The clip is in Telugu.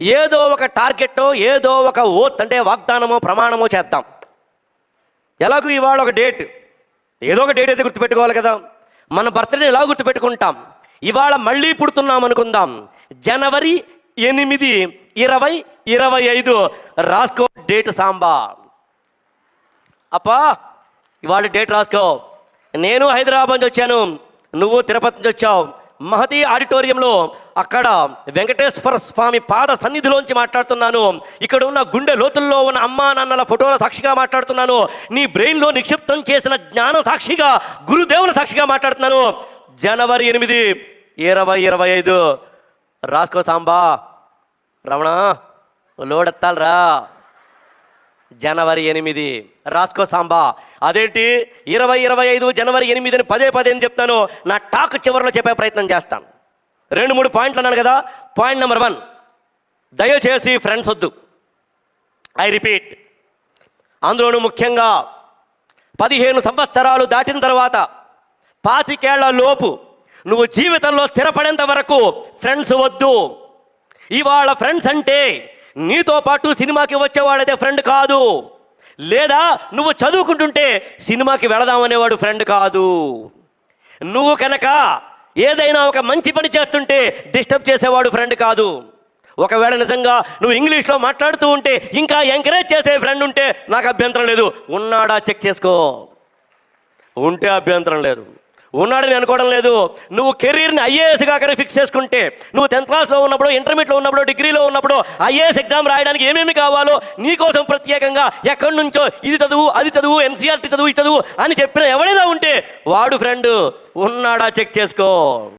ఏదో ఒక టార్గెట్టో ఏదో ఒక ఓత్ అంటే వాగ్దానమో ప్రమాణమో చేద్దాం. ఎలాగూ ఇవాళ ఒక డేట్, ఏదో ఒక డేట్ అయితే గుర్తుపెట్టుకోవాలి కదా. మన బర్త్డే ఎలా గుర్తుపెట్టుకుంటాం? ఇవాళ మళ్ళీ పుడుతున్నాం అనుకుందాం. జనవరి 8, 2025 రాసుకో డేట్ సాంబా. అప్పా ఇవాళ డేట్ రాసుకో. నేను హైదరాబాద్ నుంచి వచ్చాను, నువ్వు తిరుపతి నుంచి వచ్చావు. మహతి ఆడిటోరియంలో అక్కడ వెంకటేశ్వర స్వామి పాద సన్నిధిలోంచి మాట్లాడుతున్నాను. ఇక్కడ ఉన్న గుండె లోతుల్లో ఉన్న అమ్మా నాన్నల ఫోటోల సాక్షిగా మాట్లాడుతున్నాను. నీ బ్రెయిన్లో నిక్షిప్తం చేసిన జ్ఞానం సాక్షిగా, గురుదేవుల సాక్షిగా మాట్లాడుతున్నాను. జనవరి 8, 2025 రాసుకో సాంబా. రమణ లోడెత్తాలరా. జనవరి 8 రాసుకో సాంబా. అదేంటి 2025 జనవరి 8 అని పదే అని చెప్తాను. నా టాక్ చివరిలో చెప్పే ప్రయత్నం చేస్తాను. 2-3 పాయింట్లు అన్నాను కదా. పాయింట్ నెంబర్ 1, దయచేసి ఫ్రెండ్స్ వద్దు. ఐ రిపీట్, అందులోనూ ముఖ్యంగా 15 సంవత్సరాలు దాటిన తర్వాత 25 ఏళ్ల లోపు నువ్వు జీవితంలో స్థిరపడేంత వరకు ఫ్రెండ్స్ వద్దు. ఇవాళ ఫ్రెండ్స్ అంటే నీతో పాటు సినిమాకి వచ్చేవాడైతే ఫ్రెండ్ కాదు, లేదా నువ్వు చదువుకుంటుంటే సినిమాకి వెళదామనేవాడు ఫ్రెండ్ కాదు. నువ్వు కనుక ఏదైనా ఒక మంచి పని చేస్తుంటే డిస్టర్బ్ చేసేవాడు ఫ్రెండ్ కాదు. ఒకవేళ నిజంగా నువ్వు ఇంగ్లీష్లో మాట్లాడుతూ ఉంటే ఇంకా ఎంకరేజ్ చేసే ఫ్రెండ్ ఉంటే నాకు అభ్యంతరం లేదు. ఉన్నాడా చెక్ చేసుకో. ఉంటే అభ్యంతరం లేదు, ఉన్నాడని అనుకోవడం లేదు. నువ్వు కెరీర్ని ఐఏఎస్గా కనుక ఫిక్స్ చేసుకుంటే, నువ్వు 10th క్లాస్లో ఉన్నప్పుడు, ఇంటర్మీడియట్లో ఉన్నప్పుడు, డిగ్రీలో ఉన్నప్పుడు ఐఏఎస్ ఎగ్జామ్ రాయడానికి ఏమేమి కావాలో నీకోసం ప్రత్యేకంగా ఎక్కడి నుంచో ఇది చదువు, అది చదువు, NCERT చదువు, ఇది చదువు అని చెప్పిన ఎవడైనా ఉంటే వాడు ఫ్రెండ్. ఉన్నాడా చెక్ చేసుకో.